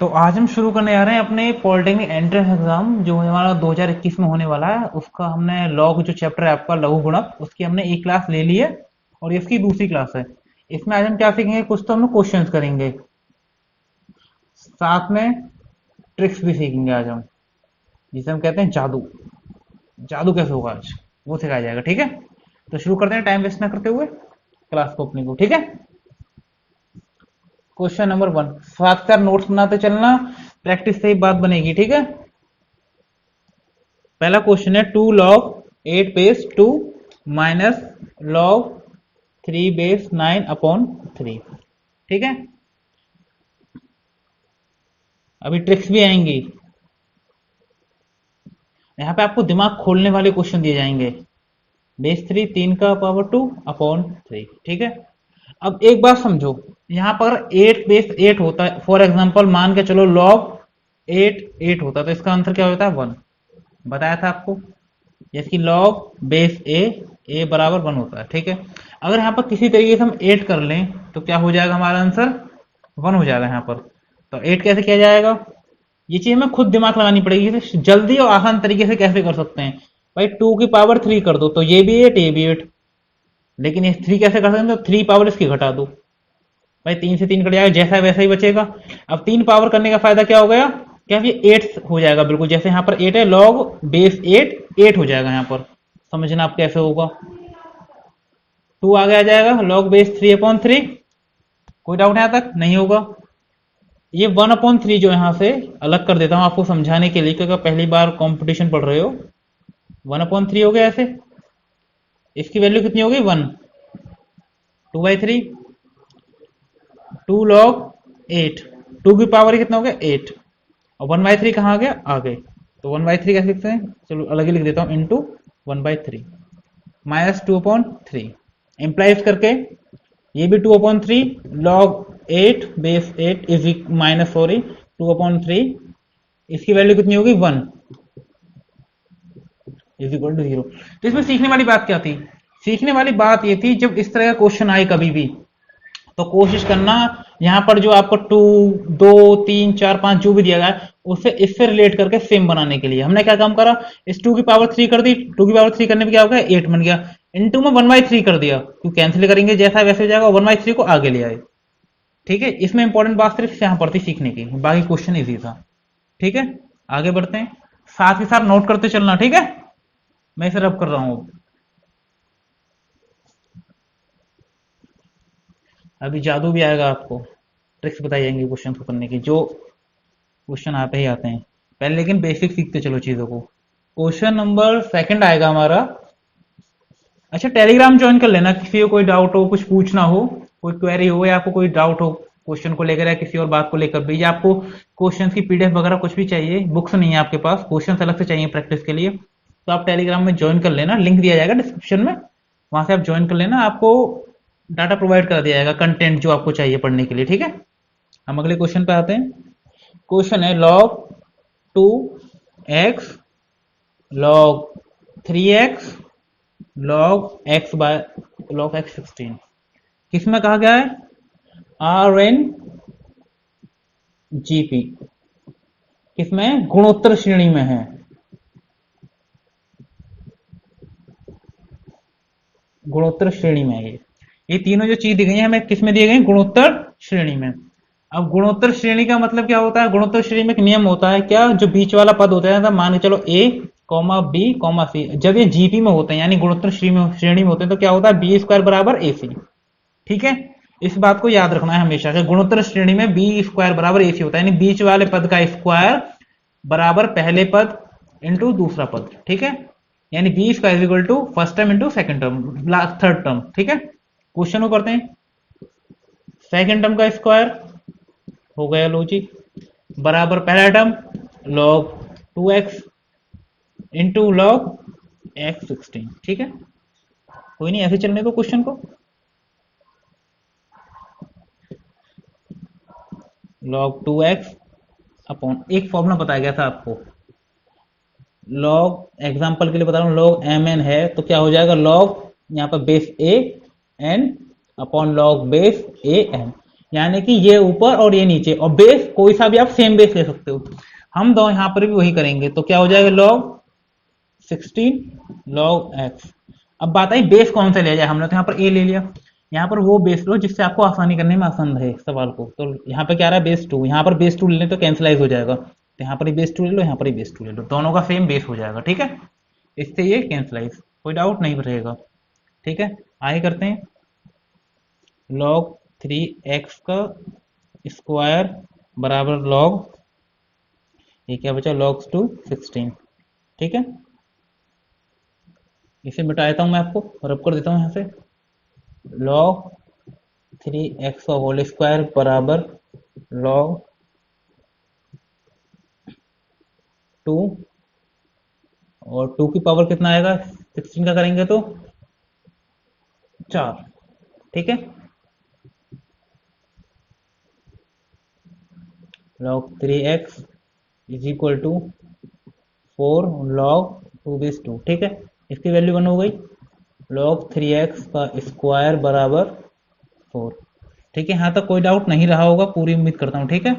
तो आज हम शुरू करने जा रहे हैं अपने पॉलिटेक्निक एंट्रेंस एग्जाम जो हमारा 2021 में होने वाला है। उसका हमने लॉग जो चैप्टर है आपका लघु गुणक, उसकी हमने एक क्लास ले ली है और इसकी दूसरी क्लास है। इसमें आज हम क्या सीखेंगे, कुछ तो हम लोग क्वेश्चंस करेंगे, साथ में ट्रिक्स भी सीखेंगे आज हम, जिसे हम कहते हैं जादू। जादू कैसे होगा आज वो सिखाया जाएगा, ठीक है। तो शुरू करते हैं टाइम वेस्ट ना करते हुए क्लास को अपनी को, ठीक है। क्वेश्चन नंबर 1, साथ साथ नोट्स बनाते चलना, प्रैक्टिस से ही बात बनेगी, ठीक है। पहला क्वेश्चन है 2 log 8 base 2 minus log 3 base 9 upon 3, ठीक है। अभी ट्रिक्स भी आएंगी, यहां पे आपको दिमाग खोलने वाले क्वेश्चन दिए जाएंगे। बेस 3 3 का पावर 2 अपॉन 3, ठीक है। अब एक बात समझो, यहां पर 8 बेस 8 होता है, फॉर एग्जांपल मान के चलो log 8 8 होता है, तो इसका आंसर क्या होता है 1, बताया था आपको। जैसे कि log बेस a बराबर 1 होता है, ठीक है। अगर यहाँ पर किसी तरीके से हम 8 कर लें तो क्या हो जाएगा, हमारा आंसर 1 हो जाएगा यहाँ पर। तो 8 कैसे किया जाएगा, ये चीज हमें खुद दिमाग लगानी पड़ेगी, इसे जल्दी और आसान तरीके से कैसे कर सकते हैं। भाई 2 की पावर 3 कर दो तो ये भी 8 ये भी 8, लेकिन ये 3 कैसे कर सकते हैं, तो 3 पावर इसकी घटा दो, भाई 3 से 3 कट जाएगा, जैसा है वैसा ही बचेगा। अब 3 पावर करने का फायदा क्या हो गया, क्या ये 8 हो जाएगा बिल्कुल, जैसे यहाँ पर 8 है, log बेस 8 8 हो जाएगा यहाँ पर। समझना आप कैसे होगा, 2 आगे आ जाएगा, log बेस 3 अपॉन 3, कोई डाउट यहाँ तक नहीं होगा। ये 1 अपॉन 3 जो यहाँ से अलग कर देता हूँ आपको समझाने के लिए, क्योंकि पहली बार कंपटीशन पढ़ रहे हो। 1 अपॉन 3 हो गया ऐसे, इसकी वैल्यू कितनी हो गई 1, 2/3, 2 log 8, 2 की पावर कितना हो गया 8, और 1/3 कहाँ आ गया आगे, तो 1/3 कैसे लिखते हैं, चलो अलग ही लिख देता हूँ, इंटू 1/3 माइनस 2/3, इंप्लाइज करके ये भी 2/3, log 8 base 8 is minus sorry 2/3, इसकी वैल्यू कितनी होगी 1 इज इक्वल टू 0। तो इसमें सीखने वाली बात क्या थी, सीखने वाली बात ये थी, जब इस तरह का क्वेश्चन आए कभी भी तो कोशिश करना यहां पर जो आपको 2 2 3 4 5 जो भी दिया गया है उससे इससे रिलेट करके सेम बनाने के लिए हमने क्या काम करा, इस 2 की पावर 3 कर दी, 2 की पावर 3 करने में क्या हो गया 8 बन गया, इनटू में 1/3 कर दिया, क्यों कैंसिल करेंगे जैसा वैसे हो जाएगा, 1/3 को आगे ले आए, ठीक है। इसमें इंपॉर्टेंट बात सिर्फ यहां पर थी सीखने की, बाकी क्वेश्चन इजी था, ठीक है। आगे बढ़ते हैं, साथ ही साथ नोट करते चलना, ठीक है। मैं इसे रब कर रहा हूं, अभी जादू भी आएगा आपको, ट्रिक्स बताई जाएंगी क्वेश्चन को करने की, जो क्वेश्चन आते ही आते हैं। पहले लेकिन बेसिक सीखते चलो चीजों को। क्वेश्चन नंबर 2 आएगा हमारा। अच्छा, टेलीग्राम ज्वाइन कर लेना, किसी को कोई डाउट हो, कुछ पूछना हो, कोई क्वेरी हो, या आपको कोई डाउट हो क्वेश्चन को लेकर या किसी और बात को लेकर भी, या आपको क्वेश्चन की पीडीएफ वगैरह कुछ भी चाहिए, बुक्स नहीं है आपके पास, क्वेश्चन अलग से चाहिए प्रैक्टिस के लिए, तो आप टेलीग्राम में ज्वाइन कर लेना, लिंक दिया जाएगा डिस्क्रिप्शन में, वहां से आप ज्वाइन कर लेना, आपको डाटा प्रोवाइड कर दिया जाएगा, कंटेंट जो आपको चाहिए पढ़ने के लिए, ठीक है। हम अगले क्वेश्चन पे आते हैं। क्वेश्चन है log 2x log 3x log x by log x 16, किसमें कहा गया है, आर एन जीपी, किसमें गुणोत्तर श्रेणी में है, गुणोत्तर श्रेणी में है। ये तीनों जो चीज दी गई है हमें किस में दी गई, गुणोत्तर श्रेणी में। अब गुणोत्तर श्रेणी का मतलब क्या होता है, गुणोत्तर श्रेणी में एक नियम होता है क्या, जो बीच वाला पद होता है, मान के चलो a कॉमा बी कॉमा सी, जब ये जीपी में होते हैं यानी गुणोत्तर श्रेणी में होते हैं, तो क्या होता है बी स्क्वायर बराबर ए सी, ठीक है। इस बात को याद रखना है हमेशा से, गुणोत्तर श्रेणी में बी स्क्वायर बराबर ए सी होता है, यानी बीच वाले पद का स्क्वायर बराबर पहले पद इंटू दूसरा पद, ठीक है। यानी B square equal to first term into second term, third term, ठीक है। क्वेश्चन को करते हैं, सेकंड टर्म का स्क्वायर हो गया लॉजिक बराबर पहला term log 2x into log x 16, ठीक है। कोई नहीं, ऐसे चलने दो क्वेश्चन को, log 2x अपॉन एक फॉर्मूला बताया गया था आपको, log एग्जांपल के लिए बता रहा हूं, log mn है तो क्या हो जाएगा, log यहाँ पर base a n upon log base a n, यानी कि ये ऊपर और ये नीचे, और बेस कोई सा भी आप सेम बेस ले सकते हो। हम दो यहां पर भी वही करेंगे, तो क्या हो जाएगा log 16 log x। अब बात आई बेस कौन सा लिया जाए, हमने तो यहाँ पर a ले लिया। यहाँ पर वो बेस लो जिससे आपको आसानी करने में आसान रहे सवाल को। तो यहाँ पे क्या रहा है बेस 2, यहाँ पर बेस 2 ले लें तो कैंसलाइज हो जाएगा, तो यहाँ पर ही बेस 2 ले लो, यहाँ पर ही बेस 2 ले लो, दोनों का सेम बेस हो जाएगा, ठीक है। इससे ये कैंसलाइज, कोई डाउट नहीं रहेगा, ठीक है। आगे करते हैं, log 3x का स्क्वायर बराबर log, ये क्या बचा, log 2 16, ठीक है। इसे मिटा देता हूं मैं, आपको रब कर देता हूं यहाँ से, log 3x का होल स्क्वायर बराबर log 2, और 2 की पावर कितना आएगा 16 का करेंगे तो 4, ठीक है। log 3x is equal to 4 log 2 base 2, ठीक है। इसकी वैल्यू बन हो गई log 3x का स्क्वायर बराबर 4, ठीक है। यहां तक कोई डाउट नहीं रहा होगा, पूरी उम्मीद करता हूं, ठीक है।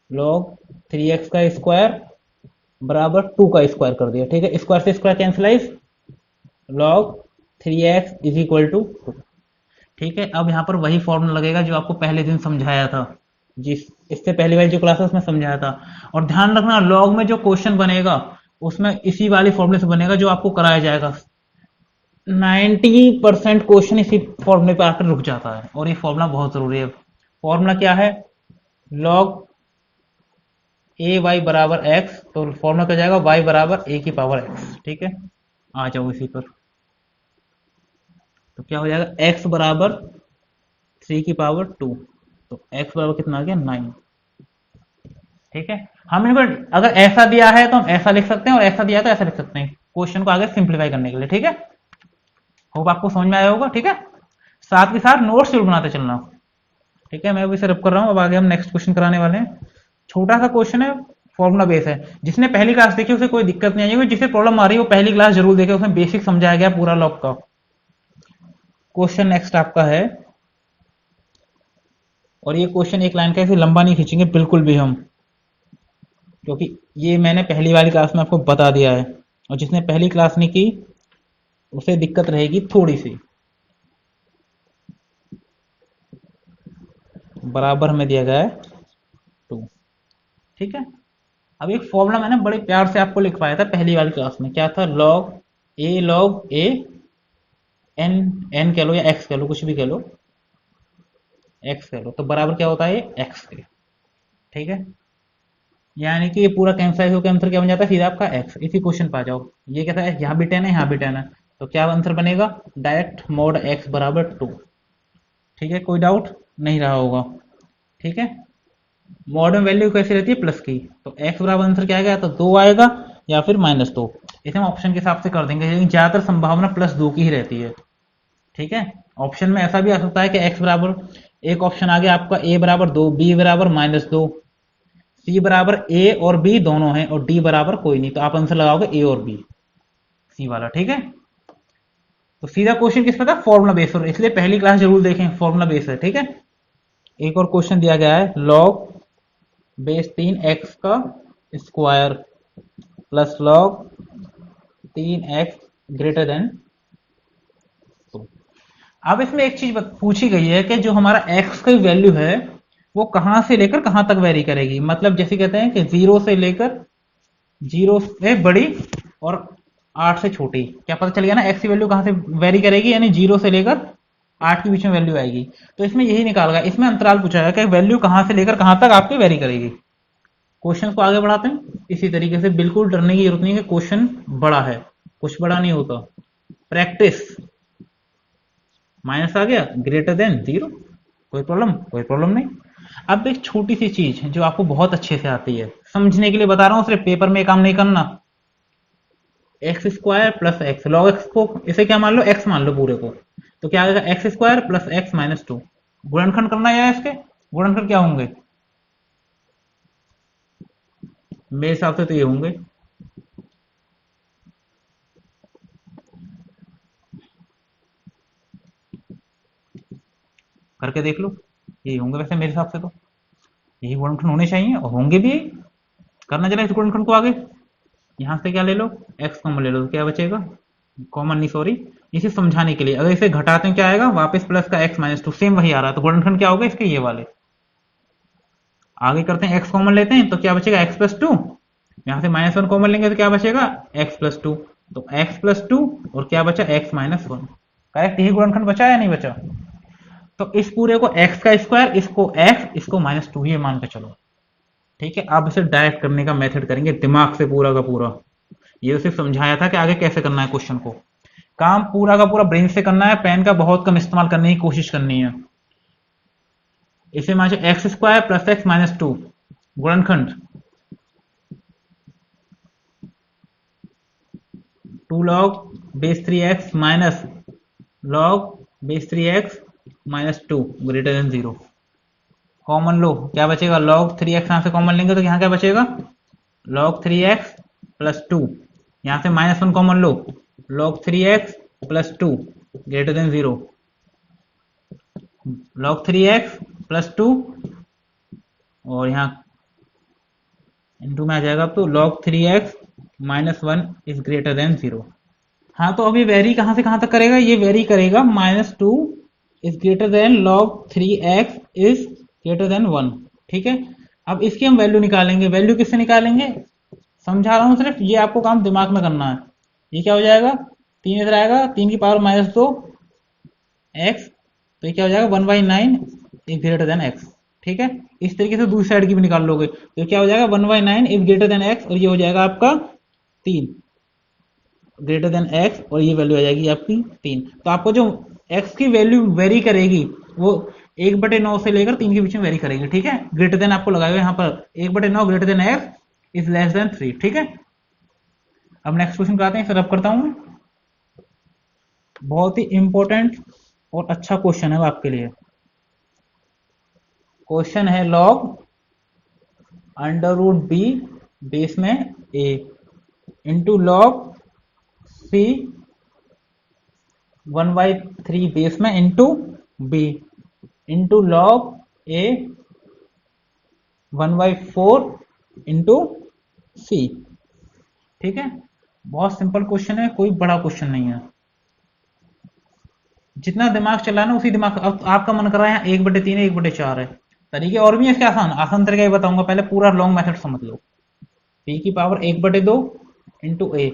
log 3x का स्क्वायर बराबर 2 का स्क्वायर कर दिया, ठीक है। स्क्वायर से स्क्वायर कैंसलाइज, log 3x is equal to 2, ठीक है। अब यहाँ पर वही फॉर्मूला लगेगा जो आपको पहले दिन समझाया था, जिस इससे पहले वाली जो क्लासेस में समझाया था। और ध्यान रखना लॉग में जो क्वेश्चन बनेगा उसमें इसी वाली फॉर्मूले से बनेगा जो आपको कराया जाएगा। 90% क्वेश्चन इसी फॉर्मूले पर आकर रुक जाता है, और ये फॉर्मूला बहुत जरूरी है। फॉर्मूला क्या है, log ए वाई बराबर एक्स, तो फॉर्मूला क्या जाएगा y बराबर ए की पावर x, ठीक है। आ जाओ इसी पर, तो क्या हो जाएगा x बराबर 3 की पावर 2, तो x बराबर कितना आ गया 9, ठीक है। हम इनको अगर ऐसा दिया है तो हम ऐसा लिख सकते हैं, और ऐसा दिया तो ऐसा लिख सकते हैं, क्वेश्चन को आगे सिंप्लीफाई करने के लिए, ठीक है। होप आपको समझ में आया होगा, ठीक है। साथ के साथ नोट्स जरूर बनाते चलना, ठीक है। मैं अभी सिर्फ कर रहा हूं, अब आगे हम नेक्स्ट क्वेश्चन कराने वाले हैं। छोटा सा क्वेश्चन है, फॉर्मुला बेस है। जिसने पहली क्लास देखी उसे कोई दिक्कत नहीं आएगी, जिसे प्रॉब्लम आ रही है वो पहली क्लास जरूर देखे, उसमें बेसिक समझाया गया पूरा लॉग का। क्वेश्चन नेक्स्ट आपका है, और ये क्वेश्चन एक लाइन का ऐसे लंबा नहीं खींचेंगे बिल्कुल भी हम, क्योंकि ये मैंने पहली वाली क्लास में आपको बता दिया है, और जिसने पहली क्लास नहीं की उसे दिक्कत रहेगी थोड़ी सी। बराबर में दिया गया है 2, ठीक है। अब एक फॉर्मूला मैंने बड़े प्यार से आपको लिखवाया था पहली वाली क्लास में, क्या था, log a एन, एन कह लो या एक्स कह लो, कुछ भी कह लो, एक्स कह लो, तो बराबर क्या होता है एक्स के, ठीक है। यानी कि ये पूरा कैंसिल होकर आंसर क्या बन जाता है सीधा आपका एक्स। इसी क्वेश्चन पे आ जाओ, ये कैसा है, यहाँ भी 10 है यहाँ भी 10 है, तो क्या आंसर बनेगा डायरेक्ट मोड एक्स बराबर 2, ठीक है। कोई डाउट नहीं रहा होगा, ठीक है। मॉड में वैल्यू कैसी रहती है प्लस की, तो एक्स बराबर आंसर क्या आएगा, तो 2 आएगा या फिर -2, इसे हम ऑप्शन के हिसाब से कर देंगे, लेकिन ज्यादातर संभावना +2 की ही रहती है, ठीक है। ऑप्शन में ऐसा भी आ सकता है कि एक्स बराबर, एक ऑप्शन आ गया आपका ए बराबर 2, बी बराबर -2, सी बराबर ए और बी दोनों हैं, और डी बराबर कोई नहीं, तो आप आंसर लगाओगे ए और बी, सी वाला, ठीक है। तो सीधा क्वेश्चन किस पे था, फॉर्मुला बेस पर, इसलिए पहली क्लास जरूर देखें, फॉर्मुला बेस है, ठीक है। एक और क्वेश्चन दिया गया है, लॉग बेस 3x का square plus log 3x greater than 2। अब इसमें एक चीज पूछी गई है कि जो हमारा x की वैल्यू है वो कहां से लेकर कहां तक वेरी करेगी, मतलब जैसे कहते हैं कि 0 से लेकर, 0 से बड़ी और 8 से छोटी, क्या पता चल गया ना x की वैल्यू कहां से वेरी करेगी, यानी 0 से लेकर 8 के बीच में वैल्यू आएगी। तो इसमें यही निकाल गया, इसमें अंतराल पूछा है कि वैल्यू कहां से लेकर कहां तक आपकी वेरी करेगी। क्वेश्चन को आगे बढ़ाते हैं इसी तरीके से, बिल्कुल डरने की जरूरत नहीं है कि क्वेश्चन बड़ा है, कुछ बड़ा नहीं होता। प्रैक्टिस, माइनस आ गया ग्रेटर देन 0, कोई प्रॉब्लम, कोई प्रॉब्लम नहीं। अब एक छोटी सी चीज जो आपको बहुत अच्छे से आती है, समझने के लिए बता रहा हूं, सिर्फ पेपर में काम नहीं करना। X square plus x, log x को इसे क्या मान लो, एक्स मान लो पूरे को, तो क्या आएगा एक्स स्क्वायर प्लस एक्स -2। गुणनखंड करना है इसके, गुणनखंड क्या होंगे, मेरे हिसाब से तो ये होंगे, करके देख लो, यही होंगे वैसे मेरे हिसाब से तो, यही गुणनखंड होने चाहिए और होंगे भी। करना चला इस गुणनखंड को आगे, यहाँ से क्या ले लो, एक्स कॉमन ले लो, तो क्या बचेगा, कॉमन नहीं सॉरी, इसे समझाने के लिए अगर इसे घटाते हैं क्या आएगा, वापस प्लस का एक्स माइनस टू, सेम वही आ रहा है, तो गुणनखंड क्या होगा इसके, ये वाले। आगे करते हैं, एक्स कॉमन लेते हैं तो क्या बचेगा, एक्स प्लस टू, यहाँ से माइनस वन कॉमन लेंगे तो क्या बचेगा, एक्स प्लस टू, तो एक्स प्लस टू और क्या बचा, एक्स माइनस वन। करेक्ट, यही गुणनखंड बचा या नहीं बचा। तो इस पूरे को एक्स का स्क्वायर, इसको एक्स, इसको माइनस टू, ये मान के चलो। ठीक है, अब इसे डायरेक्ट करने का मेथड करेंगे दिमाग से पूरा का पूरा। ये तो सिर्फ समझाया था कि आगे कैसे करना है क्वेश्चन को, काम पूरा का पूरा ब्रेन से करना है, पेन का बहुत कम इस्तेमाल करने की कोशिश करनी है। इसे मान x square plus x minus two गुणनखंड, two log base three x minus log base three x minus two greater than zero. Common लो, क्या बचेगा, लॉग थ्री एक्स, यहां से कॉमन लेंगे तो यहाँ क्या बचेगा, log three x plus two, यहां से माइनस वन कॉमन लो, log three x plus two greater than zero, log three x plus two और यहाँ इंटू में आ जाएगा, तो log three x minus one is greater than zero. हाँ तो अभी वेरी कहां से कहां तक करेगा, ये वेरी करेगा, minus two is greater then log three x is greater then one. ठीक है, अब इसकी हम वैल्यू निकालेंगे, वैल्यू किससे निकालेंगे, समझा रहा हूं सिर्फ, ये आपको काम दिमाग में करना है। ये क्या हो जाएगा, तीन इधर आएगा, तीन की पावर माइनस दो एक्स, तो ये क्या हो जाएगा, one by nine is greater than x. ठीक है, इस तरीके से दूसरी साइड की भी निकाल लोगे तो क्या हो जाएगा, one by nine is greater than x, और ये हो जाएगा आपका तीन ग्रेटर देन एक्स, और ये वैल्यू आ जाएगी आपकी तीन। तो आपको जो एक्स की वैल्यू वेरी करेगी वो एक बटे नौ से लेकर तीन के बीच में वेरी करेगी। ठीक है, ग्रेटर देन आपको लगाएगा यहाँ पर एक बटे नौ greater than x is less than three. ठीक है, अब नेक्स्ट क्वेश्चन कराते हैं, फिर अब करता हूं। बहुत ही इंपॉर्टेंट और अच्छा क्वेश्चन है वो आपके लिए। क्वेश्चन है log under root b base में a into log c one by three base में into b into log a one by four into c. ठीक है, बहुत सिंपल क्वेश्चन है, कोई बड़ा क्वेश्चन नहीं है। जितना दिमाग चलाना उसी दिमाग, अब आपका मन कर रहा है एक बटे तीन है, एक बटे चार है, तरीके और भी है इसके आसान, आसान तरीका ही बताऊंगा, पहले पूरा लॉन्ग मेथड समझ लो। पी की पावर एक बटे दो इंटू ए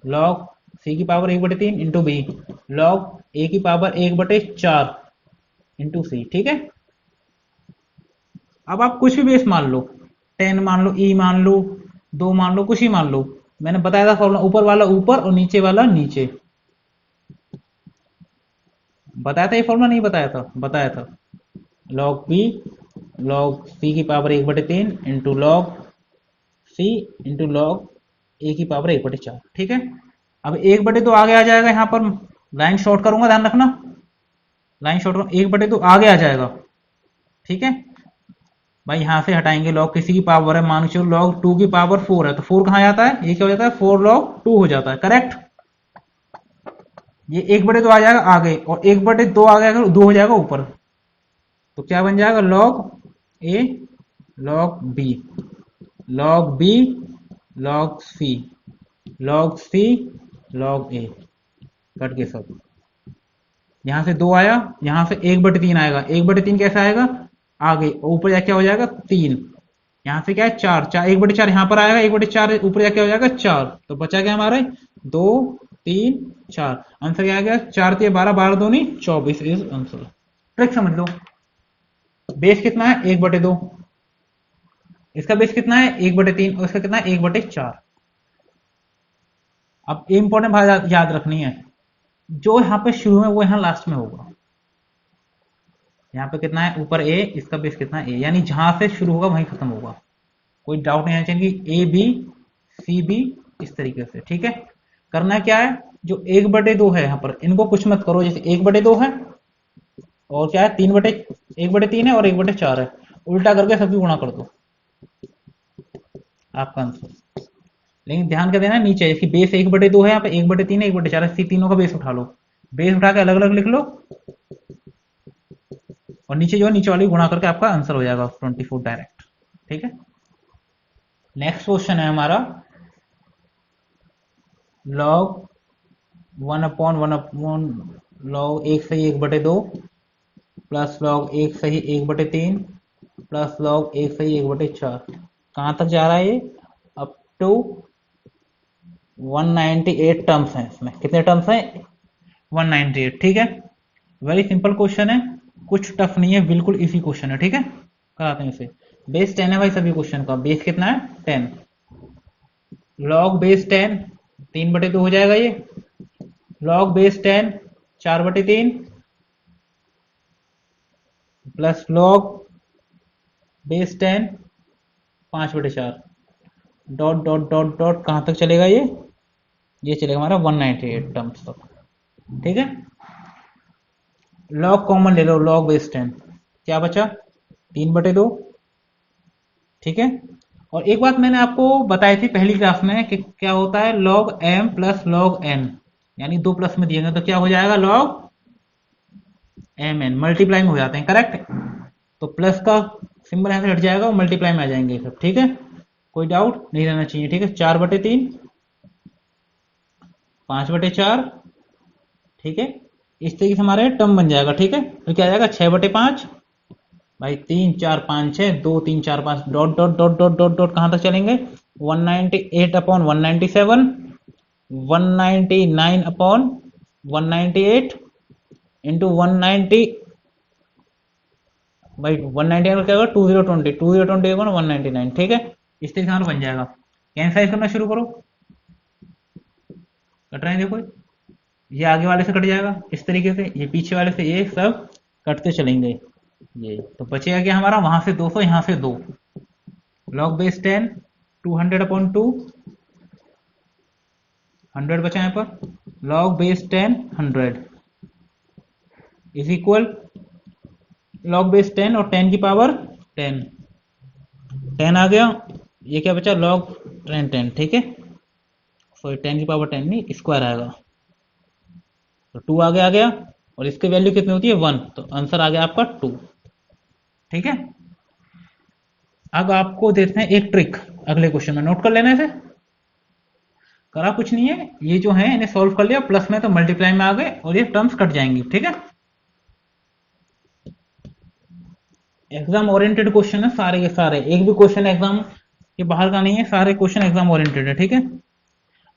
लॉग सी की पावर एक बटे तीन इंटू बी लॉग ए की पावर एक बटे चार इंटू सी। ठीक है, अब आप कुछ भी बेस मान लो, 10 मान लो, ई मान लो, दो मान लो, कुछ ही मान लो। मैंने बताया था फॉर्मूला, ऊपर वाला ऊपर और नीचे वाला नीचे। बताया था ये फॉर्मूला, नहीं बताया था, बताया था। लॉग बी लॉग सी की पावर एक बटे तीन इंटू लॉग सी इंटू लॉग ए की पावर एक बटे चार। ठीक है, अब एक बटे दो आगे आ जाएगा, यहां पर लाइन शॉर्ट करूंगा, ध्यान रखना, लाइन शॉर्ट करूंगा, एक बटे दो आगे आ जाएगा। ठीक है भाई, यहां से हटाएंगे, लॉग किसी की पावर है, मान चलो लॉग टू की पावर फोर है, तो फोर कहां जाता है, ये क्या हो जाता है, फोर लॉग टू हो जाता है। करेक्ट, ये एक बटे दो आ जाएगा आगे, और एक बटे दो आ जाएगा, दो हो जाएगा ऊपर, तो क्या बन जाएगा, log a log b log b log c log c log a, cut के सब। यहां से दो आया, यहां से एक बटे तीन आएगा, एक बटे तीन कैसे आएगा, आगे ऊपर जाके क्या हो जाएगा, तीन, यहां से क्या है चार, चार एक बटे चार यहां पर आएगा, एक बटे चार ऊपर जाके हो जाएगा चार, तो बचा क्या हमारे, दो तीन चार, आंसर क्या आ गया, चार तीन बारह, बारह दो नहीं चौबीस इज आंसर। ट्रिक समझ लो, बेस कितना है, एक बटे दो, इसका बेस कितना है, एक बटे तीन, और इसका कितना है, एक बटे चार। अब इंपॉर्टेंट बात याद रखनी है, जो यहाँ पे शुरू में वो यहाँ लास्ट में होगा। यहाँ पे कितना है, ऊपर ए, इसका बेस कितना है ए, यानी जहां से शुरू होगा वहीं खत्म होगा, कोई डाउट नहीं आना चाहिए। ए बी सी बी इस तरीके से। ठीक है, करना क्या है, जो एक बटे दो है यहाँ पर, इनको कुछ मत करो, जैसे एक बटे दो है और क्या है, तीन बटे एक बटे तीन है और एक बटे चार है, उल्टा करके सबकी गुणा कर दो, आपका आंसर। लेकिन ध्यान क्या देना, नीचे इसकी बेस एक बटे दो है, यहाँ पे एक बटे तीन है, एक बटे चार है, तीनों का बेस उठा लो, बेस उठा के अलग अलग लिख लो, और नीचे जो है नीचे वाली गुणा करके आपका आंसर हो जाएगा 24 डायरेक्ट। ठीक है। नेक्स्ट क्वेश्चन है हमारा log 1/1 log 1/1/2 plus log 1/1/3 plus log 1/1/4। कहाँ तक जा रहा है ये? अप टू 198 टर्म्स हैं। इसमें कितने टर्म्स हैं? 198। ठीक है। वेरी सिंपल क्वेश्चन है, कुछ टफ नहीं है, बिल्कुल इजी क्वेश्चन है। ठीक है, कराते हैं इसे। बेस 10 है भाई सभी क्वेश्चन का। बेस कितना है? 10। लॉग बेस 10 3/2 हो जाएगा ये। Log base 10 4/3 plus log base 10 5/4 dot dot dot dot कहां तक चलेगा ये चलेगा हमारा 198 टर्म्स तक। ठीक है। लॉग कॉमन ले लो, लॉग बेस 10 क्या बचा? 3/2। ठीक है। और एक बात मैंने आपको बताई थी पहली क्लास में कि क्या होता है log m plus log n, यानी दो प्लस में दिएंगे तो क्या हो जाएगा? लॉग एम एन मल्टीप्लाई में हो जाते हैं। करेक्ट। तो प्लस का सिंबल यहां से हट जाएगा और मल्टीप्लाई में आ जाएंगे सब। ठीक है, कोई डाउट नहीं रहना चाहिए। ठीक है। 4/3 5/4। ठीक है। इस तरीके से हमारे टर्म बन जाएगा। ठीक है। फिर क्या आ जाएगा? 6/5 भाई 3 4 5 6 2 3 4 5 dot dot dot dot dot dot कहां तक चलेंगे? 198/197 199/198 इंटू 190 भाई 199 का क्या होगा? 2020 होगा ना 199। ठीक है। इस तरीके से बन जाएगा। कैंसिल करना शुरू करो। कट रहे हैं देखो, ये आगे वाले से कट जाएगा इस तरीके से, ये पीछे वाले से, ये सब कटते चलेंगे। ये तो बचेगा क्या हमारा? वहां से 200 यहां से 2। लॉग बेस 10 200/2 100 बचा यहाँ पर। Log base 10 100 is equal log base 10 और 10 की पावर 10 10 आ गया। ये क्या बचा? लॉग 10 10। ठीक है। सॉरी 10 की पावर 10 नहीं, स्क्वायर आएगा तो 2 आगे आ गया। और इसकी वैल्यू कितनी होती है? 1। तो आंसर आ गया आपका 2। ठीक है। अब आपको देते हैं एक ट्रिक अगले क्वेश्चन में, नोट कर लेना इसे। करा कुछ नहीं है, ये जो है इन्हें सॉल्व कर लिया, प्लस में तो मल्टीप्लाई में आ गए और ये टर्म्स कट जाएंगी। ठीक है। एग्जाम ओरिएंटेड क्वेश्चन है सारे के सारे, एक भी क्वेश्चन एग्जाम के बाहर का नहीं है, सारे क्वेश्चन एग्जाम ओरिएंटेड है। ठीक है।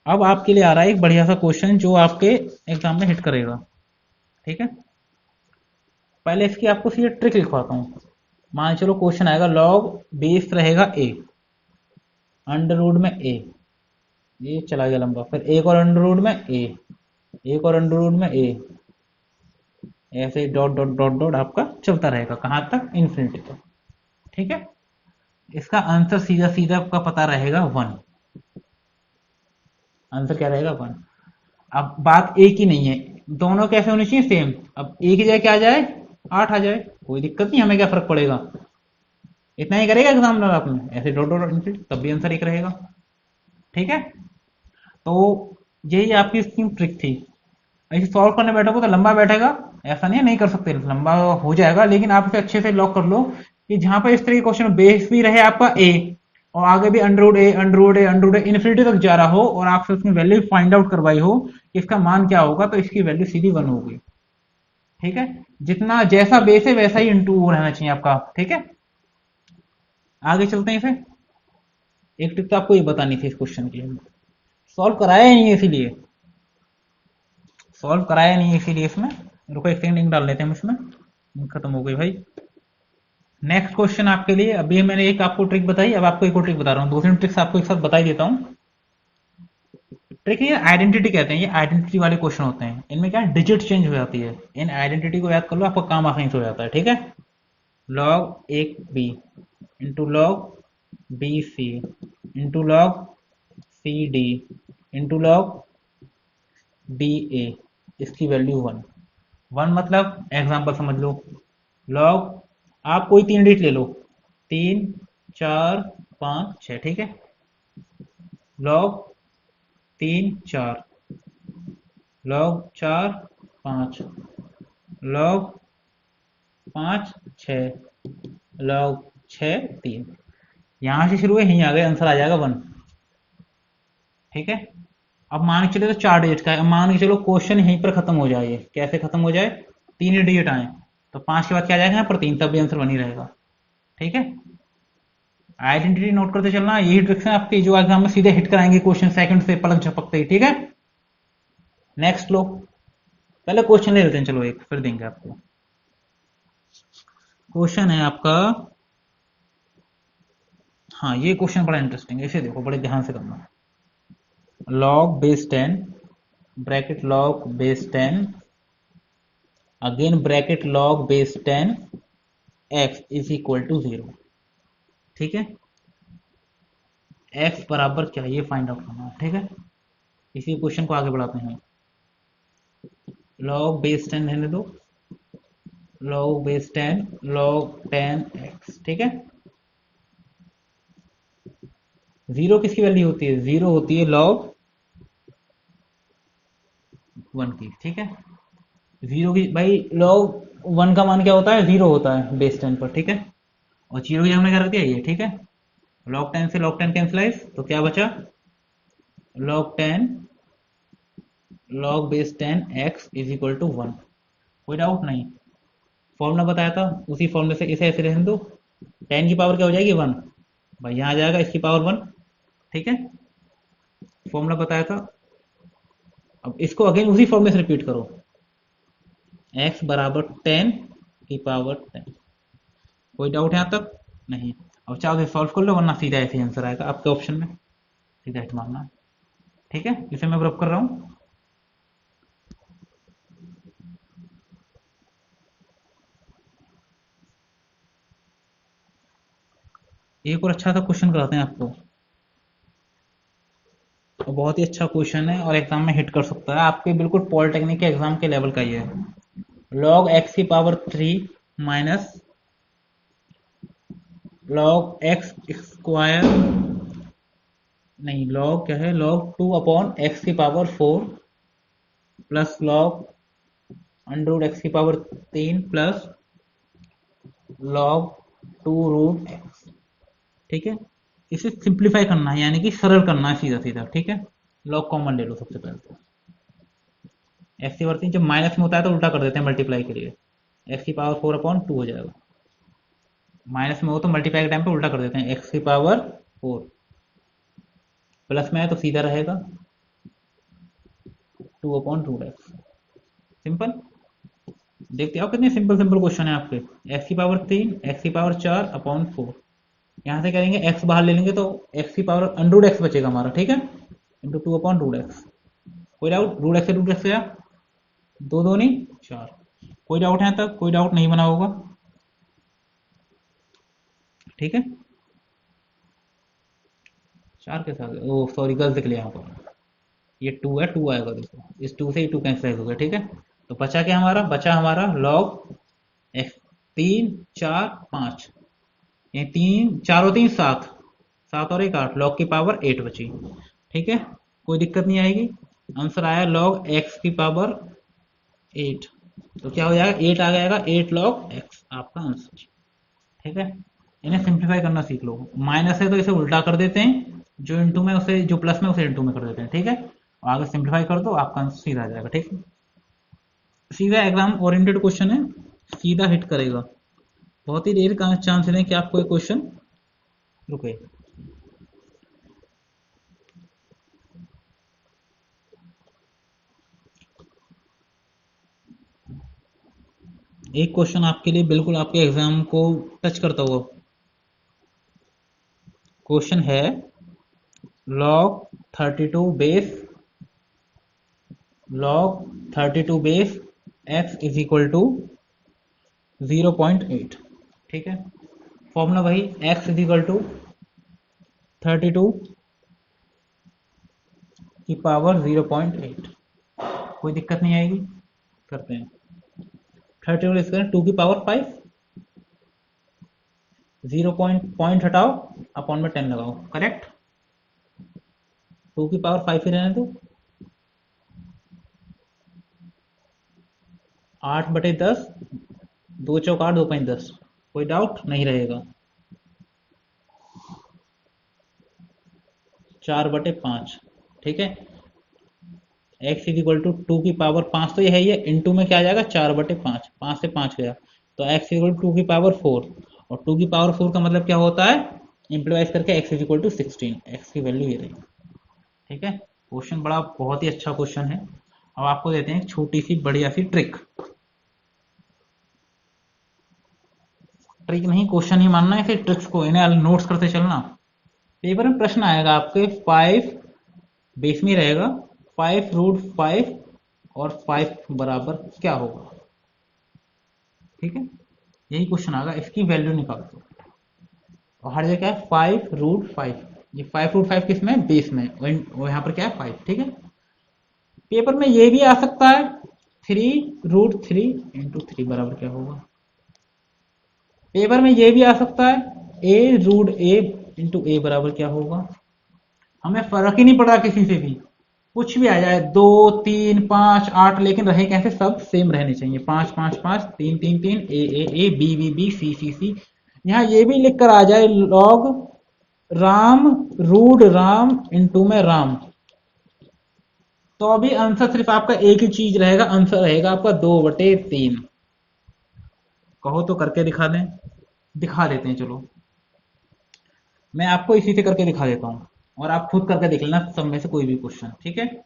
अब आपके लिए आ रहा है एक बढ़िया सा क्वेश्चन जो आपके एग्जाम में हिट करेगा। ठीक है। पहले इसकी आपको सीधे ट्रिक लिखवाता हूं। मान चलो क्वेश्चन आएगा लॉग बेस रहेगा ए, अंडर रूट में ए, ये चला गया लंबा, फिर एक और अंडर रूट में ए, एक और अंडर रूट में ए, ऐसे डॉट डॉट डॉट डॉट आपका चलता रहेगा कहां तक? इन्फिनिटी तक। ठीक है। इसका आंसर सीधा सीधा आपका पता रहेगा 1। आंसर क्या रहेगा? 1। अब बात एक ही नहीं है, दोनों कैसे होने चाहिए? सेम। अब एक ही जगह क्या आ जाए? 8 आ जाए, कोई दिक्कत नहीं, हमें क्या फर्क पड़ेगा। इतना ही करेगा एग्जामिनर आपने, ऐसे डॉट डॉट इनफिनिटी, तब भी आंसर एक रहेगा। ठीक है। तो यही आपकी इसकी ट्रिक थी। ऐसे सॉल्व करने बैठोगे तो लंबा बैठेगा, ऐसा नहीं है नहीं कर सकते, लंबा हो जाएगा, लेकिन आप इसे अच्छे से लॉक कर लो कि जहां पर इस तरह के क्वेश्चन बेस भी रहे आपका ए और आगे भी अंडरवुड ए अंडरवुड ए अंडरवुड ए इन्फिनिटी तक जा रहा हो और आपसे उसकी वैल्यू फाइंड आउट करवाई हो कि इसका मान क्या होगा, तो इसकी वैल्यू सीधी 1 होगी। ठीक है। जितना जैसा बेस है वैसा ही इंटू रहना चाहिए आपका। ठीक है। आगे चलते हैं इसे। एक ट्रिक तो आपको ये बतानी थी इस क्वेश्चन की, सॉल्व कराया ही नहीं है इसीलिए, सॉल्व कराया नहीं है इसीलिए इसमें। रुको एक सेकंड, लिंक डाल लेते हैं हम इसमें। लिंक खत्म हो गई भाई। नेक्स्ट क्वेश्चन आपके लिए, अभी मैंने एक आपको ट्रिक बताई, अब आपको एक और ट्रिक बता रहा हूँ, दूसरी ट्रिक्स आपको एक साथ बता ही देता हूँ। ट्रिक ये आइडेंटिटी कहते हैं, ये आइडेंटिटी वाले क्वेश्चन होते हैं, इनमें क्या डिजिट चेंज हो जाती है, इन आइडेंटिटी को याद कर लो, आपका काम आसानी से हो जाता है। ठीक है। लॉग एक B into log B C into log C D into log D A, इसकी वैल्यू 1। 1 मतलब एग्जाम्पल समझ लो, लॉग आप कोई 3 डिजिट ले लो, 3 4 5 6। ठीक है। लॉग 3 4, लॉग 4 5, लॉग 5 6 log 6 3, यहां से शुरू है, यहीं आ गए, आंसर आ जाएगा 1। ठीक है, अब मान के चले तो 4 डिजिट का है, अब मान के चलो क्वेश्चन यहीं पर खत्म हो जाए, ये कैसे खत्म हो जाए, 3 ही डिजिट आए तो 5 के बाद क्या आ जाएगा यहाँ पर 3, तब भी आंसर 1 ही रहेगा। ठीक है, आइडेंटिटी नोट करते चलना, यही ट्रिक्स है आपकी जो एग्जाम में सीधे हिट कराएंगे क्वेश्चन सेकंड से पलक झपकते ही। ठीक है, नेक्स्ट लो, पहले क्वेश्चन ले लेते हैं, चलो एक फिर देंगे आपको। क्वेश्चन है आपका, हाँ ये क्वेश्चन बड़ा इंटरेस्टिंग है, इसे देखो बड़े ध्यान से करना। Log base 10 bracket log base 10 again bracket log base 10 X is equal to 0। ठीक है, एक्स बराबर क्या ये फाइंड आउट करना है। ठीक है, इसी क्वेश्चन को आगे बढ़ाते हैं। लॉग बेस 10 रहने दो, लॉग बेस 10 लॉग 10 एक्स। ठीक है, जीरो किसकी वैल्यू होती है, जीरो होती है लॉग 1 की। ठीक है, जीरो की भाई लॉग 1 का मान क्या होता है, जीरो होता है बेस 10 पर। ठीक है, और जीरो की हमने क्या रख दिया ये। ठीक है, लॉग 10 से लॉग 10 कैंसिलाइज तो क्या बचा, log 10 log base 10 X is equal to 1। कोई डाउट नहीं, फॉर्मूला बताया था उसी फॉर्मूले से इसे ऐसे रहने दो, 10 की पावर क्या हो जाएगी 1, भाई यहाँ आ जाएगा इसकी पावर 1। ठीक है, फॉर्मूला बताया था, अब इसको अगेन उसी फॉर्मूले से रिपीट करो, x बराबर 10 की पावर 10। कोई डाउट यहाँ तक नहीं, अब चाहो तो सॉल्व कर लो वरना सीधा ऐसे आंसर आएगा आपके ऑप्शन में, सीधा हिट मारना है। ठीक है, इसे मैं रब कर रहा हूँ। एक और अच्छा सा क्वेश्चन कराते हैं आपको, और बहुत ही अच्छा क्वेश्चन है और एग्जाम में हिट कर सकता है आपके, बिल्कुल पॉलिटेक्निक के एग्जाम के लेवल का ही है। लॉग एक्स की power 3 minus log x square, नहीं लॉग क्या है, लॉग 2 अपॉन एक्स की power 4 plus log under root x की power 3 plus log 2 root x. ठीक है, इसे सिंप्लीफाई करना है, यानी कि सरल करना है सीधा सीधा। ठीक है, लॉग कॉमन ले लो सबसे पहले तो, एक्स की पावर 3 जब माइनस में होता है तो उल्टा कर देते हैं मल्टीप्लाई के लिए, एक्स की पावर 4 अपॉन 2 हो जाएगा, माइनस में हो तो मल्टीप्लाई के टाइम पे उल्टा कर देते हैं, एक्स की पावर 4 प्लस में है तो सीधा रहेगा 2 अपॉन रूट एक्स। सिंपल, देखते आओ कितने सिंपल सिंपल क्वेश्चन है आपके। एक्स की पावर 3 एक्स की पावर 4 अपॉन 4, यहाँ से करेंगे एक्स बाहर ले लेंगे तो एक्स की पावर अंडर एक्स बचेगा हमारा। ठीक है, इंटू 2 अपॉन रूट एक्स। कोई डाउट, रूट एक्स से रूट एक्स गया, दो दो नहीं 4। कोई डाउट है तक, कोई डाउट नहीं बना होगा। ठीक है, 4 के साथ, ओ सॉरी गलत लिख लिया यहाँ पर, ये 2 है, 2 आएगा देखो, इस 2 से ही 2 कैंसिल हो गया। ठीक है, तो बचा क्या हमारा, बचा हमारा लॉग एक्स 3 4 5, ये 3 4 और 3 7, 7 और 1 8, लॉग की पावर 8 बची। ठीक है, कोई दिक्कत नहीं आएगी, आंसर आया लॉग एक्स की पावर 8, तो क्या हो जाएगा 8 आ जाएगा, 8 लॉग एक्स आपका आंसर। ठीक है, इन्हें सिंप्लीफाई करना सीख लो, माइनस है तो इसे उल्टा कर देते हैं, जो इंटू में उसे, जो प्लस में उसे इंटू में कर देते हैं। ठीक है, और आगे सिंप्लीफाई कर दो आपका आंसर सीधा आ जाएगा। ठीक है, सीधा एग्जाम ओरिएंटेड क्वेश्चन है, सीधा हिट करेगा, बहुत ही रेयर का चांस है कि आपको एक क्वेश्चन रुके। एक क्वेश्चन आपके लिए बिल्कुल आपके एग्जाम को टच करता हुआ क्वेश्चन है, log 32 base log 32 base X is equal to 0.8। ठीक है, फॉर्मूला वही, एक्स इज इक्वल टू 32 की पावर 0.8। कोई दिक्कत नहीं आएगी, करते हैं 32 2 की पावर 5, 0 पॉइंट हटाओ, अपॉन में 10 लगाओ, करेक्ट, 2 की पावर 5 ही रहने दो, 8/10 दो चौक 8, 2 5 10। कोई डाउट नहीं रहेगा। 4/5, ठीक है। x इज इक्वल टू 2 की पावर 5 तो ये है, ये इंटू में क्या आ जाएगा 4/5, 5 से 5 गया तो x इक्वल टू 2 की पावर 4, और 2 की पावर 4 का मतलब क्या होता है, इम्प्लीवाइज करके x is equal to 16, x की वैल्यू ये रही। ठीक है, क्वेश्चन बड़ा बहुत ही अच्छा क्वेश्चन है। अब आपको देते हैं एक छोटी सी बढ़िया सी ट्रिक। ट्रिक नहीं, क्वेश्चन ही मानना है, फिर ट्रिक्स को इन्हें नोट्स करते चलना। पेपर में प्रश्न आएगा आपके 5 बेस में रहेगा, 5√5 और 5 बराबर क्या होगा। ठीक है, यही क्वेश्चन आएगा, इसकी वैल्यू निकाल दो। और हर जगह है 5√5, ये 5√5 किस में, बेस में, और यहाँ पर क्या है 5। ठीक है, पेपर में ये भी आ सकता है 3√3 इंटू 3 बराबर क्या होगा। पेपर में ये भी आ सकता है a√a इंटू a बराबर क्या होगा। हमें फर्क ही नहीं पड़ा किसी से भी, कुछ भी आ जाए, 2 3 5 8, लेकिन रहे कैसे, सब सेम रहने चाहिए। 5 5 5 3 3 3, a b b b c c c। यहाँ ये भी लिख कर आ जाए लॉग राम रूड राम इंटू में राम, तो अभी आंसर सिर्फ आपका एक ही चीज रहेगा, आंसर रहेगा आपका 2/3। कहो तो करके दिखा दें, दिखा देते हैं चलो। मैं आपको इसी से करके दिखा देता हूं, और आप खुद करके देख लेना सब में से कोई भी क्वेश्चन। ठीक है,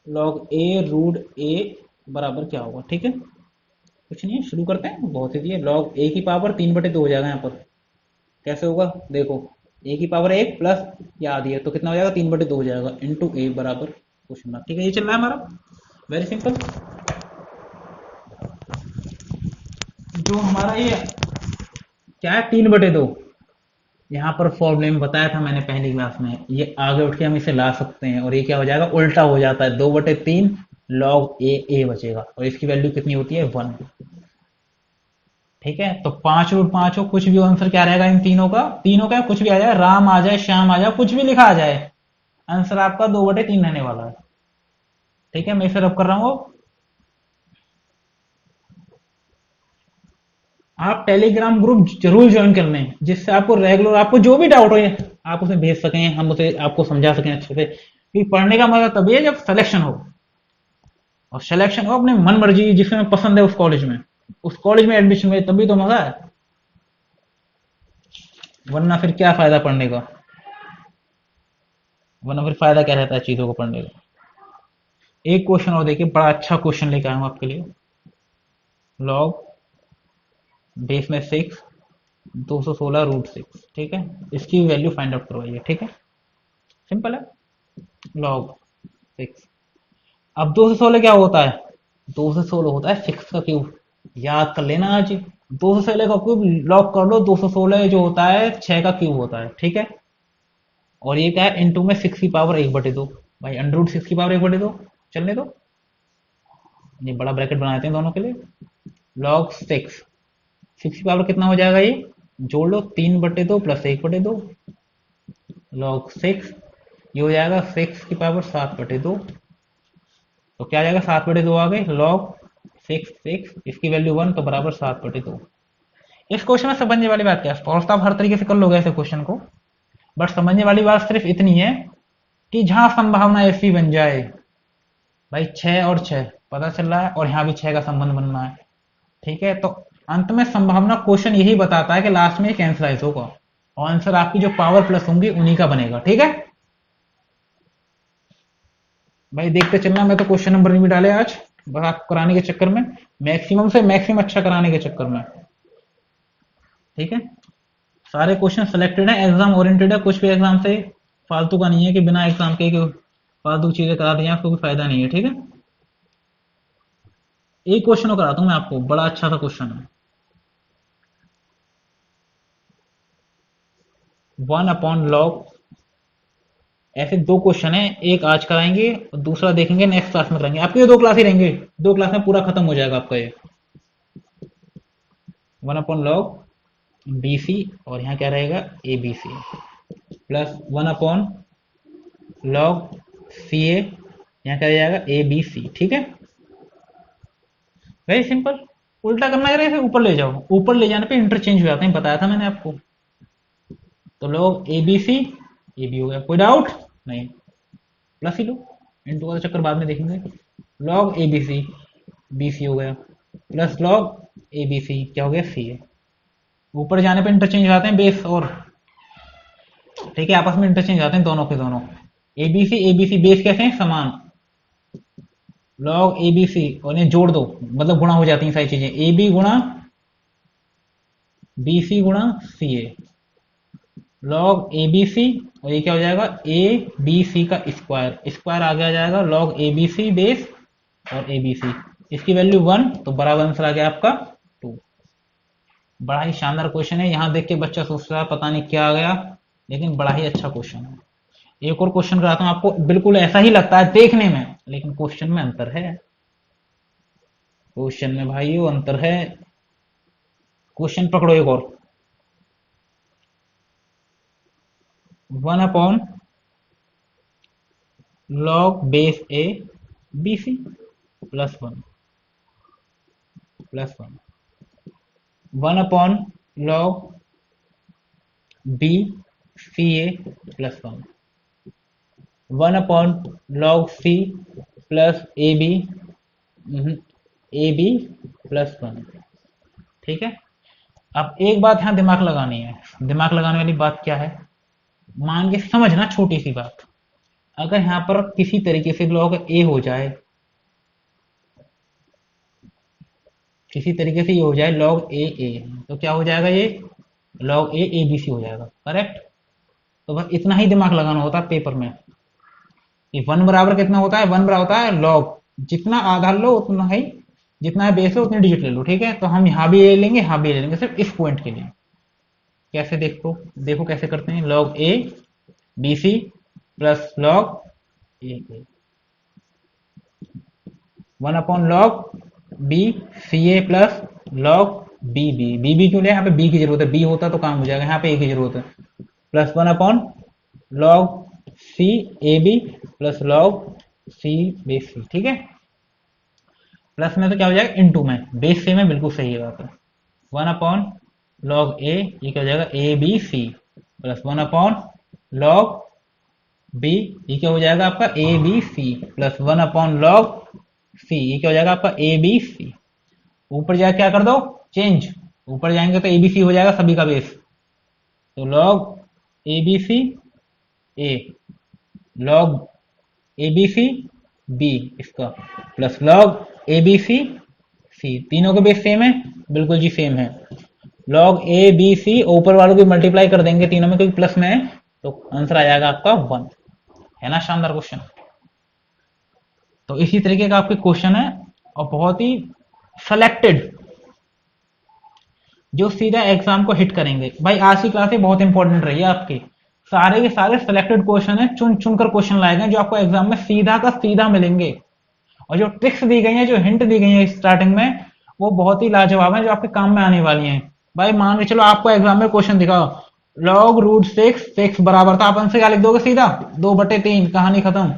लॉग a√a बराबर क्या होगा। ठीक है, कुछ नहीं है, शुरू करते हैं, बहुत ही है। लॉग a की पावर 3/2 हो जाएगा। यहाँ पर कैसे होगा देखो, a की पावर 1 प्लस या आधी है तो कितना हो जाएगा, 3/2 हो जाएगा, इंटू a बराबर क्वेश्चन मार्क। ठीक है, ये चल रहा है हमारा, वेरी सिंपल। जो हमारा ये क्या है 3/2, यहाँ पर फॉर्मूले में बताया था मैंने पहली क्लास में, ये आगे उठ के हम इसे ला सकते हैं, और ये क्या हो जाएगा, उल्टा हो जाता है, 2/3 लॉग ए बचेगा, और इसकी वैल्यू कितनी होती है 1। ठीक है, तो 5√5 हो, कुछ भी आंसर क्या रहेगा इन तीनों का कुछ भी आ जाए, राम आ जाए, श्याम आ जाए, कुछ भी लिखा आ जाए, आंसर आपका 2/3 रहने वाला है। ठीक है, मैं इसे रब कर रहा हूं। आप टेलीग्राम ग्रुप जरूर ज्वाइन कर लें, जिससे आपको रेगुलर, आपको जो भी डाउट हो आप उसे भेज सकें, हम उसे आपको समझा सकें अच्छे से। क्योंकि पढ़ने का मजा तभी है जब सिलेक्शन हो, और सिलेक्शन हो अपने मन मर्जी जिसमें पसंद है, उस कॉलेज में एडमिशन में, तभी तो मजा है, वरना फिर क्या फायदा पढ़ने का, वरना फिर फायदा क्या रहता है चीजों को पढ़ने का। एक क्वेश्चन और देखिए, बड़ा अच्छा क्वेश्चन लेकर आया हूं आपके लिए। लॉग बेस में 6 216√6। ठीक है, इसकी वैल्यू फाइंड आउट करवाइए। ठीक है, सिंपल है, लॉग 6। अब 216 क्या होता है, 216 होता है 6 का क्यूब, याद कर लेना आज। 216 का क्यूब लॉग कर लो, 216 जो होता है 6 का क्यूब होता है। ठीक है, और ये क्या है, इंटू में 6 की पावर 1/2। भाई अंडर रूट 6 की पावर 1/2 चलने दो, ये बड़ा ब्रैकेट बना देते हैं दोनों के लिए। लॉग 6 की पावर कितना हो जाएगा, ये जोड़ लो, 3/2 प्लस 1/2, लॉग 6, ये हो जाएगा 6 की पावर 7/2। तो क्या आ जाएगा, 7/2 आ गए, लॉग 6, इसकी वैल्यू 1, तो बराबर 7/2। इस क्वेश्चन में समझने वाली बात क्या है, सॉल्व तो आप हर तरीके से कर लोगे ऐसे क्वेश्चन को, बट समझने वाली बात सिर्फ इतनी है कि जहां संभावना ऐसी बन जाए, भाई 6 और 6 पता चल रहा है, और यहाँ भी 6 का संबंध बनना है। ठीक है, तो अंत में संभावना क्वेश्चन यही बताता है कि लास्ट में कैंसलाइज होगा, और आंसर आपकी जो पावर प्लस होंगी उन्हीं का बनेगा। ठीक है भाई, देखते चलना, मैं तो क्वेश्चन नंबर नहीं भी डाले आज, बस आपको कराने के चक्कर में, मैक्सिमम से मैक्सिमम अच्छा कराने के चक्कर में। ठीक है, सारे क्वेश्चन सिलेक्टेड है, एग्जाम ओरिएंटेड है, कुछ भी एग्जाम से फालतू का नहीं है कि बिना एग्जाम के फालतू चीजें करा दी आपको, कोई फायदा नहीं है। ठीक है, एक क्वेश्चन कराता हूं मैं आपको, बड़ा अच्छा सा क्वेश्चन है। 1/log, ऐसे दो क्वेश्चन है, एक आज कराएंगे और दूसरा देखेंगे नेक्स्ट क्लास में कराएंगे। आपके 2 क्लास ही रहेंगे, 2 क्लास में पूरा खत्म हो जाएगा आपका ये। 1/log BC, और यहाँ क्या रहेगा ABC, प्लस 1/log CA, यहाँ क्या जाएगा ABC। ठीक है, वेरी सिंपल। उल्टा करना है, इसे ऊपर ले जाओ, ऊपर ले जाने पे इंटरचेंज हो जाते हैं, बताया था मैंने आपको। तो लॉग ए बी सी, ये भी हो गया, कोई डाउट नहीं, प्लस ही लो, इंटू का चक्कर बाद में देखेंगे। लॉग ए बी सी हो गया, plus log A B C क्या हो गया, सी है। ऊपर जाने पे इंटरचेंज हो जाते हैं बेस और, ठीक है, आपस में इंटरचेंज हो जाते हैं दोनों के दोनों। ए बी सी बेस कैसे हैं, समान। लॉग ए बी सी और इन्हें जोड़ दो, मतलब गुणा हो जाती हैं सारी चीजें, ए बी गुणा बी सी गुणा सी a, log A B C, और ये क्या हो जाएगा, ए बी सी का स्क्वायर, स्क्वायर आगे आ जाएगा log A B C base और ए बी सी, इसकी वैल्यू 1, तो बराबर आंसर आ गया आपका 2। बड़ा ही शानदार क्वेश्चन है, यहां देख के बच्चा सोच रहा है पता नहीं क्या आ गया, लेकिन बड़ा ही अच्छा क्वेश्चन है। एक और क्वेश्चन कराता हूं आपको, बिल्कुल ऐसा ही लगता है देखने में, लेकिन क्वेश्चन में अंतर है, क्वेश्चन में भाइयों अंतर है। क्वेश्चन पकड़ो एक और, 1 upon log base A B C plus 1 plus 1, 1 upon log B C A plus 1, 1 upon log C plus A B, A B plus 1, ठीक है। अब एक बात यहां दिमाग लगानी है, दिमाग लगाने वाली बात क्या है, मान के समझना छोटी सी बात, अगर यहां पर किसी तरीके से लॉग ए हो जाए, किसी तरीके से ये हो जाए लॉग ए, तो क्या हो जाएगा, ये लॉग ए बी सी हो जाएगा, करेक्ट। तो बस इतना ही दिमाग लगाना होता है पेपर में, ये 1 बराबर कितना होता है, 1 बराबर होता है लॉग, जितना आधार लो उतना ही, जितना है बेस लो उतनी डिजिट ले लो, ठीक है। तो हम यहां भी ले लेंगे, यहां भी ले लेंगे, सिर्फ इस पॉइंट के लिए। कैसे, देखो देखो कैसे करते हैं, log A B C plus log A, 1 upon log B C A plus log B क्यों ले, यहाँ पे बी की जरूरत है, बी होता तो काम हो जाएगा, यहाँ पे ए की जरूरत है, plus 1 upon log c a B plus log c base c, ठीक है। प्लस में तो क्या हो जाएगा, इनटू में, बेस सी में बिल्कुल सही है बात है। 1 अपॉन लॉग ए, ये क्या हो जाएगा, a B C plus 1 upon log b, ये क्या हो जाएगा आपका, a B C plus 1 upon log c, ये क्या हो जाएगा आपका, ए बी सी। ऊपर जाके क्या कर दो, चेंज, ऊपर जाएंगे तो ए बी सी हो जाएगा सभी का बेस, तो log A B C a, log A B c b इसका, plus log A B c c, तीनों के बेस सेम है, बिल्कुल जी सेम है। लॉग ए बी सी ऊपर वालों की मल्टीप्लाई कर देंगे तीनों में, क्योंकि प्लस में है, तो आंसर आ जाएगा आपका 1, है ना शानदार क्वेश्चन। तो इसी तरीके का आपके क्वेश्चन है, और बहुत ही सेलेक्टेड, जो सीधा एग्जाम को हिट करेंगे। भाई आज की क्लास बहुत इंपॉर्टेंट रही है आपकी, सारे के सारे सिलेक्टेड क्वेश्चन है, चुन चुनकर क्वेश्चन लाए गए जो आपको एग्जाम में सीधा का सीधा मिलेंगे, और जो ट्रिक्स दी गई हैं, जो हिंट दी गई है स्टार्टिंग में, वो बहुत ही लाजवाब है, जो आपके काम में आने वाली हैं। भाई मान के चलो आपको एग्जाम में क्वेश्चन दिखाओ, लॉग रूट 6 बराबर था, आप आंसर क्या लिख दोगे, सीधा 2/3, कहानी खत्म।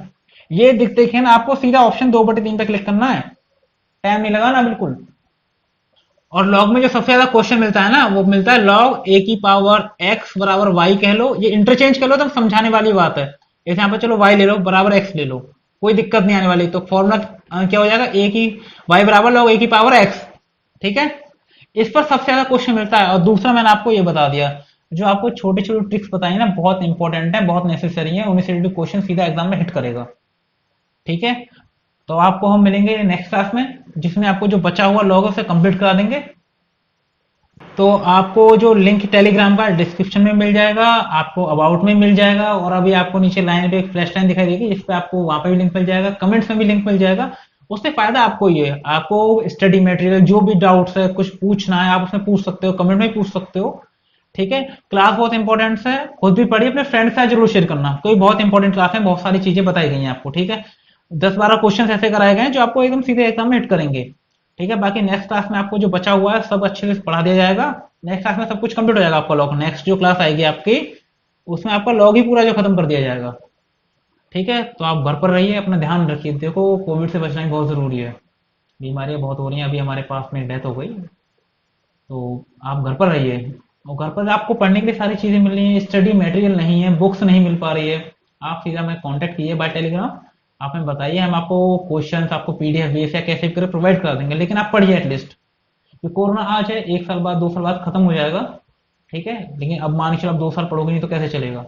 ये दिखते ही ना आपको सीधा ऑप्शन 2/3 पे क्लिक करना है, टाइम नहीं लगाना बिल्कुल। और लॉग में जो सबसे ज्यादा क्वेश्चन मिलता है ना, वो मिलता है लॉग ए की पावर एक्स बराबर वाई, कह लो ये इंटरचेंज कर लो तो समझाने वाली बात है। जैसे यहाँ पे चलो वाई ले लो बराबर एक्स ले लो, कोई दिक्कत नहीं आने वाली, तो फॉर्मूला क्या हो जाएगा, ए की वाई बराबर लॉग ए की पावर एक्स, ठीक है। इस पर सबसे ज्यादा क्वेश्चन मिलता है। और दूसरा मैंने आपको ये बता दिया, जो आपको छोटी छोटी ट्रिक्स बताई ना, बहुत इंपॉर्टेंट है, बहुत नेसेसरी है, उन्हीं से रिलेटेड क्वेश्चन सीधा एग्जाम में हिट करेगा, ठीक है। तो आपको हम मिलेंगे नेक्स्ट क्लास में, जिसमें आपको जो बचा हुआ लॉग है उसे कंप्लीट करा देंगे। तो आपको जो लिंक टेलीग्राम का डिस्क्रिप्शन में मिल जाएगा, आपको अबाउट में मिल जाएगा, और अभी आपको नीचे लाइन पे एक फ्लैश लाइन दिखाई देगी, जिस पे आपको वहां पे भी लिंक मिल जाएगा, कमेंट्स में भी लिंक मिल जाएगा। उससे फायदा आपको ये है, आपको स्टडी मटेरियल जो भी डाउट्स है, कुछ पूछना है आप उसमें पूछ सकते हो, कमेंट में पूछ सकते हो, ठीक है। क्लास बहुत इंपॉर्टेंट है, खुद भी पढ़िए, अपने फ्रेंड से जरूर शेयर करना, कोई बहुत इंपॉर्टेंट क्लास है, बहुत सारी चीजें बताई गई हैं आपको, ठीक है। 10-12 क्वेश्चन ऐसे कराए गए हैं जो आपको एकदम सीधे एग्जाम में हिट करेंगे, ठीक है। बाकी नेक्स्ट क्लास में आपको जो बचा हुआ है सब अच्छे से पढ़ा दिया जाएगा, नेक्स्ट क्लास में सब कुछ कंप्लीट हो जाएगा आपका लॉग, नेक्स्ट जो क्लास आएगी आपकी उसमें आपका लॉग ही पूरा जो खत्म कर दिया जाएगा, ठीक है। तो आप घर पर रहिए, अपना ध्यान रखिए, देखो कोविड से बचना ही बहुत जरूरी है। बीमारियां बहुत हो रही हैं, अभी हमारे पास में डेथ हो गई। तो आप घर पर रहिए, और घर पर आपको पढ़ने के लिए सारी चीज़ें मिल रही हैं, स्टडी मटेरियल नहीं है, बुक्स नहीं मिल पा रही है। आप सीधा हमें कांटेक्ट कीजिए बाय टेलीग्राम, आप हमें बताइए, हम आपको क्वेश्चंस, आपको पीडीएफ बेस या कैसे भी करके प्रोवाइड करा देंगे, लेकिन आप पढ़िए एटलीस्ट। कि कोरोना आज है, 1 साल बाद 2 साल बाद खत्म हो जाएगा, ठीक है, लेकिन अब मान के चलो आप 2 साल पढ़ोगे नहीं तो कैसे चलेगा,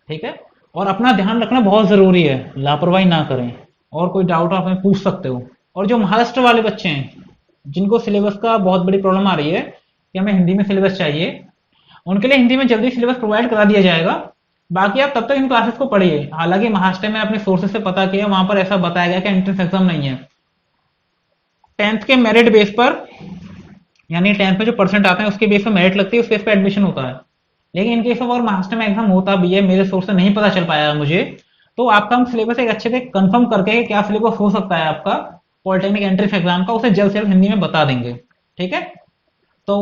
ठीक है। और अपना ध्यान रखना बहुत ज़रूरी है, लापरवाही ना करें। और कोई डाउट आप हमें पूछ सकते हो। और जो महाराष्ट्र वाले बच्चे हैं जिनको सिलेबस का बहुत बड़ी प्रॉब्लम आ रही है कि हमें हिंदी में सिलेबस चाहिए, उनके लिए हिंदी में जल्दी सिलेबस प्रोवाइड करा दिया जाएगा। बाकी आप तब तक इन क्लासेस को पढ़िए। हालांकि महाराष्ट्र में अपने सोर्सेज से पता किया, वहां पर ऐसा बताया गया कि एंट्रेंस एग्जाम नहीं है, 10th के मेरिट बेस पर, यानी 10th में जो परसेंट आते हैं उसके बेस पर मेरिट लगती है, उस बेस पर एडमिशन होता है। लेकिन इन केस ऑफ अगर महाराष्ट्र में एग्जाम होता भी है, मेरे सोर्स से नहीं पता चल पाया मुझे, तो आपका हम सिलेबस एक अच्छे से कंफर्म करके क्या सिलेबस हो सकता है आपका पॉलिटेक्निक एंट्रेंस एग्जाम का, उसे जल्द से जल्द हिंदी में बता देंगे, ठीक है। तो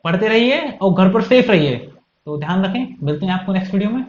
पढ़ते रहिए और घर पर सेफ रहिए। तो ध्यान रखें, मिलते हैं आपको नेक्स्ट वीडियो में।